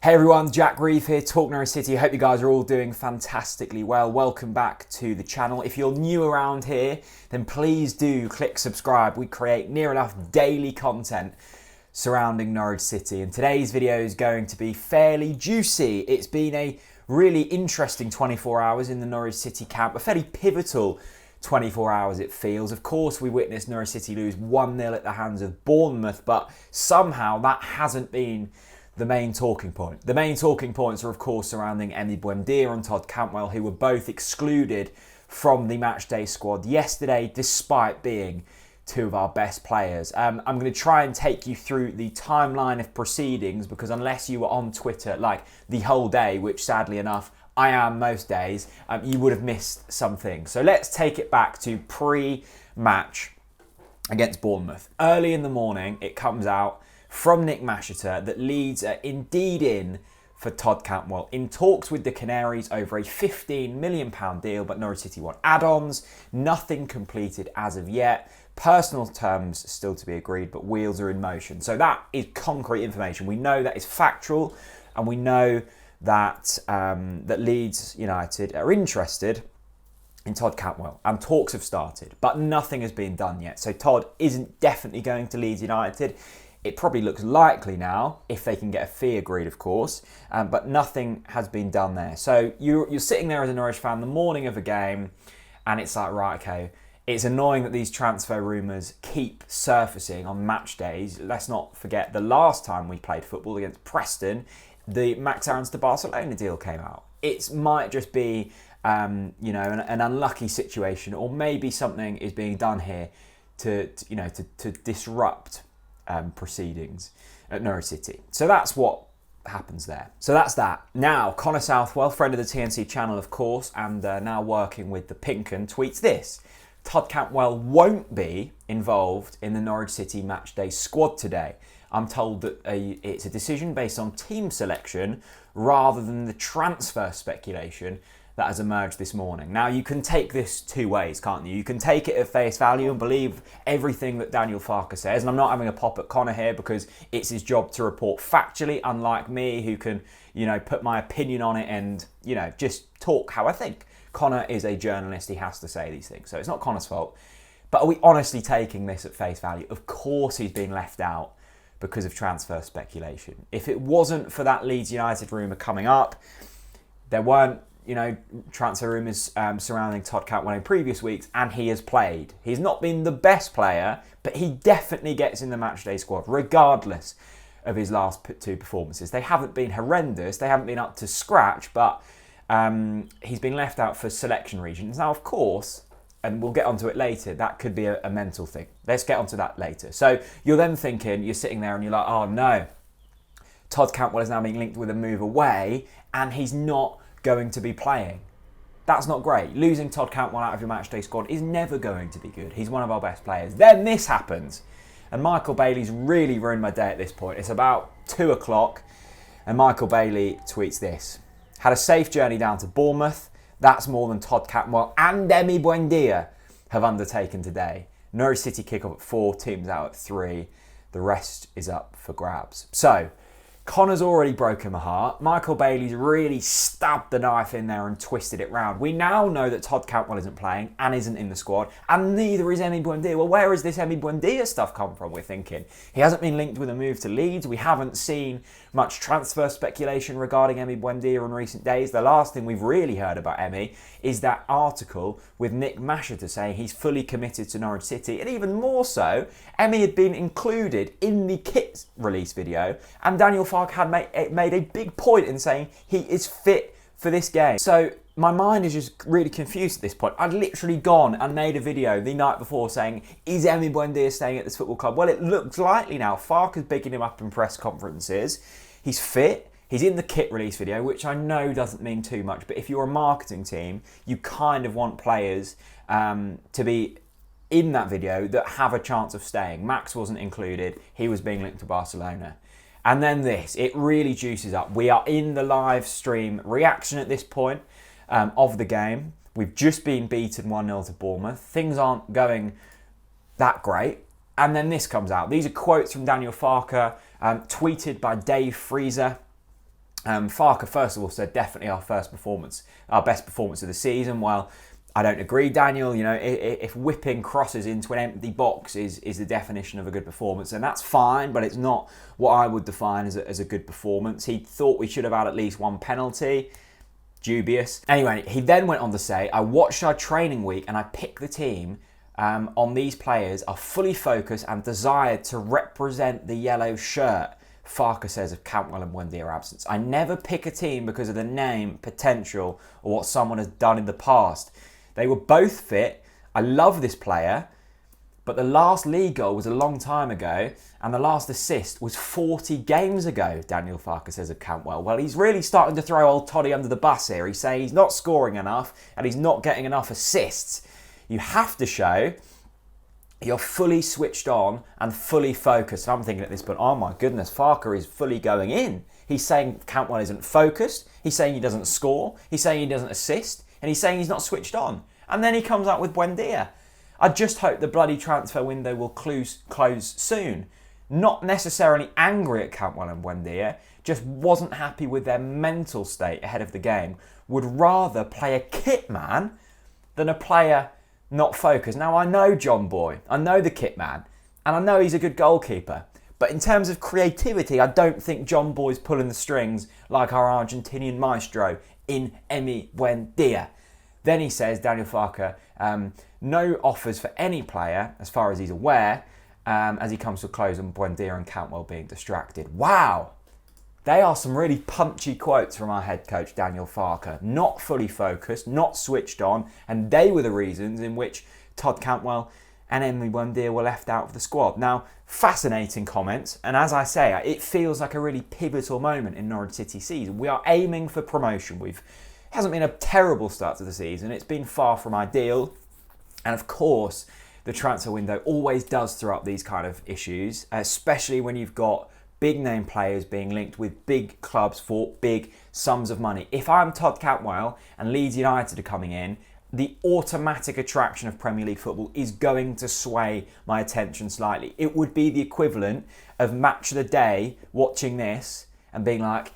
Hey everyone, Jack Reeve here, TalkNorwichCity. Hope you guys are all doing fantastically well. Welcome back to the channel. If you're new around here, then please do click subscribe. We create near enough daily content surrounding Norwich City, and today's video is going to be fairly juicy. It's been a really interesting 24 hours in the Norwich City camp, a fairly pivotal 24 hours it feels. Of course, we witnessed Norwich City lose 1-0 at the hands of Bournemouth, but somehow that hasn't been the main talking point. The main talking points are, of course, surrounding Emi Buendia and Todd Cantwell, who were both excluded from the matchday squad yesterday, despite being two of our best players. I'm going to try and take you through the timeline of proceedings, because unless you were on Twitter like the whole day, which sadly enough I am most days, you would have missed some things. So let's take it back to pre-match against Bournemouth. Early in the morning, it comes out from Nick Masheter that Leeds are indeed in for Todd Cantwell, in talks with the Canaries over a £15 million deal, but Norwich City want add-ons. Nothing completed as of yet. Personal terms still to be agreed, but wheels are in motion. So that is concrete information. We know that is factual, and we know that that Leeds United are interested in Todd Cantwell, and talks have started, but nothing has been done yet. So Todd isn't definitely going to Leeds United. It probably looks likely now, if they can get a fee agreed, of course, but nothing has been done there. So you're sitting there as a Norwich fan the morning of a game, and it's like, right, okay, it's annoying that these transfer rumours keep surfacing on match days. Let's not forget the last time we played football against Preston, the Max Aarons to Barcelona deal came out. It might just be, an unlucky situation, or maybe something is being done here to disrupt proceedings at Norwich City. So that's what happens there. So that's that. Now, Connor Southwell, friend of the TNC channel, of course, and now working with the Pink 'Un, tweets this: Todd Cantwell won't be involved in the Norwich City matchday squad today. I'm told that it's a decision based on team selection rather than the transfer speculation that has emerged this morning. Now, you can take this two ways, can't you? You can take it at face value and believe everything that Daniel Farke says. And I'm not having a pop at Connor here, because it's his job to report factually, unlike me, who can, put my opinion on it and, just talk how I think. Connor is a journalist. He has to say these things. So it's not Connor's fault. But are we honestly taking this at face value? Of course he's been left out because of transfer speculation. If it wasn't for that Leeds United rumour coming up, there weren't transfer rumours surrounding Todd Cantwell in previous weeks, and he has played. He's not been the best player, but he definitely gets in the matchday squad, regardless of his last two performances. They haven't been horrendous, they haven't been up to scratch, but he's been left out for selection regions. Now, of course, and we'll get onto it later, that could be a mental thing. Let's get onto that later. So you're then thinking, you're sitting there and you're like, oh no, Todd Cantwell is now being linked with a move away, and he's not going to be playing. That's not great. Losing Todd Cantwell out of your matchday squad is never going to be good. He's one of our best players. Then this happens, and Michael Bailey's really ruined my day at this point. It's about 2 o'clock, and Michael Bailey tweets this: had a safe journey down to Bournemouth. That's more than Todd Cantwell and Emi Buendia have undertaken today. Norwich City kick off at 4, teams out at 3. The rest is up for grabs. So Connor's already broken my heart. Michael Bailey's really stabbed the knife in there and twisted it round. We now know that Todd Cantwell isn't playing and isn't in the squad, and neither is Emi Buendia. Well, where has this Emi Buendia stuff come from, we're thinking? He hasn't been linked with a move to Leeds. We haven't seen much transfer speculation regarding Emi Buendia in recent days. The last thing we've really heard about Emi is that article with Nick Masheter saying he's fully committed to Norwich City, and even more so, Emi had been included in the kit release video, and Daniel Farke had made a big point in saying he is fit for this game. So my mind is just really confused at this point. I'd literally gone and made a video the night before saying, is Emi Buendia staying at this football club? Well, it looks likely now. Farke is bigging him up in press conferences. He's fit. He's in the kit release video, which I know doesn't mean too much, but if you're a marketing team, you kind of want players to be in that video that have a chance of staying. Max wasn't included. He was being linked to Barcelona. And then this, it really juices up. We are in the live stream reaction at this point of the game. We've just been beaten 1-0 to Bournemouth. Things aren't going that great. And then this comes out. These are quotes from Daniel Farke, tweeted by Dave Freezer. Farke, first of all, said definitely our best performance of the season. Well, I don't agree, Daniel. You know, if whipping crosses into an empty box is the definition of a good performance, then that's fine, but it's not what I would define as a good performance. He thought we should have had at least one penalty. Dubious. Anyway, he then went on to say, I watched our training week and I picked the team on these players are fully focused and desired to represent the yellow shirt. Farke says of Cantwell and Buendia absence. I never pick a team because of the name, potential, or what someone has done in the past. They were both fit. I love this player, but the last league goal was a long time ago, and the last assist was 40 games ago, Daniel Farke says of Cantwell. Well, he's really starting to throw old Toddy under the bus here. He's saying he's not scoring enough, and he's not getting enough assists. You have to show you're fully switched on and fully focused. And I'm thinking at this point, oh my goodness, Farke is fully going in. He's saying Cantwell isn't focused. He's saying he doesn't score. He's saying he doesn't assist. And he's saying he's not switched on. And then he comes out with Buendia. I just hope the bloody transfer window will close soon. Not necessarily angry at Cantwell and Buendia, just wasn't happy with their mental state ahead of the game. Would rather play a kit man than a player not focused. Now, I know John Boy. I know the kit man. And I know he's a good goalkeeper. But in terms of creativity, I don't think John Boy's pulling the strings like our Argentinian maestro in Emi Buendia. Then he says, Daniel Farke, no offers for any player, as far as he's aware, as he comes to a close on Buendia and Cantwell being distracted. Wow! They are some really punchy quotes from our head coach, Daniel Farke. Not fully focused, not switched on, and they were the reasons in which Todd Cantwell and Emi Buendia were left out of the squad. Now, fascinating comments, and as I say, it feels like a really pivotal moment in Norwich City season. We are aiming for promotion. It hasn't been a terrible start to the season. It's been far from ideal, and of course, the transfer window always does throw up these kind of issues, especially when you've got big name players being linked with big clubs for big sums of money. If I'm Todd Cantwell and Leeds United are coming in, the automatic attraction of Premier League football is going to sway my attention slightly. It would be the equivalent of match of the day watching this and being like,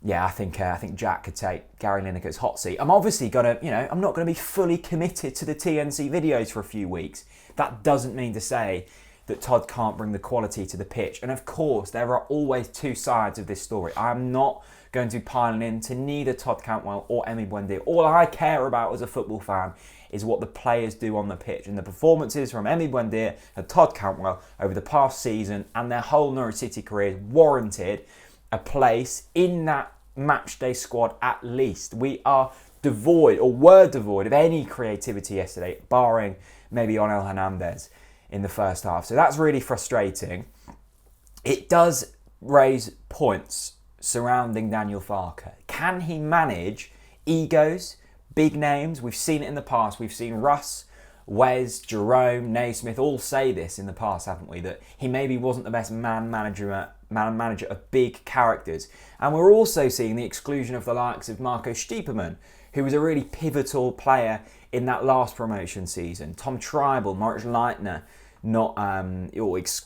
yeah, I think Jack could take Gary Lineker's hot seat. I'm obviously I'm not gonna be fully committed to the TNC videos for a few weeks. That doesn't mean to say that Todd can't bring the quality to the pitch. And of course, there are always two sides of this story. I'm not going to be piling into neither Todd Cantwell or Emi Buendia. All I care about as a football fan is what the players do on the pitch. And the performances from Emi Buendia and Todd Cantwell over the past season and their whole Norwich City careers warranted a place in that matchday squad at least. We are devoid, or were devoid, of any creativity yesterday, barring maybe Onel Hernandez in the first half. So that's really frustrating. It does raise points surrounding Daniel Farke. Can he manage egos, big names? We've seen it in the past. We've seen Russ, Wes, Jerome, Naismith all say this in the past, haven't we? That he maybe wasn't the best man manager of big characters. And we're also seeing the exclusion of the likes of Marco Stiepermann, who was a really pivotal player in that last promotion season. Tom Tribal, Moritz Leitner, not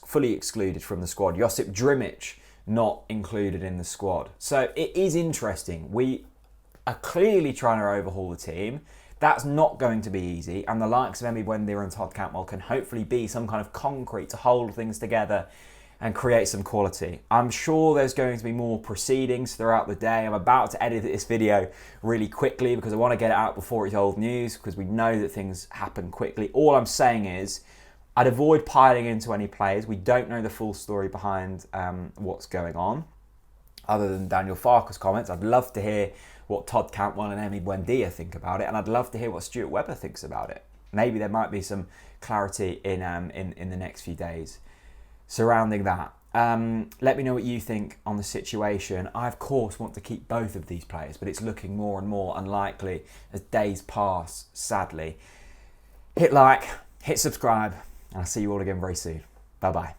fully excluded from the squad. Josip Drimic, not included in the squad. So it is interesting. We are clearly trying to overhaul the team. That's not going to be easy. And the likes of Emi Buendia and Todd Cantwell can hopefully be some kind of concrete to hold things together and create some quality. I'm sure there's going to be more proceedings throughout the day. I'm about to edit this video really quickly because I want to get it out before it's old news, because we know that things happen quickly. All I'm saying is I'd avoid piling into any players. We don't know the full story behind what's going on, other than Daniel Farke's comments. I'd love to hear what Todd Cantwell and Emi Buendia think about it, and I'd love to hear what Stuart Webber thinks about it. Maybe there might be some clarity in the next few days surrounding that. Let me know what you think on the situation. I, of course, want to keep both of these players, but it's looking more and more unlikely as days pass, sadly. Hit like, hit subscribe, and I'll see you all again very soon. Bye-bye.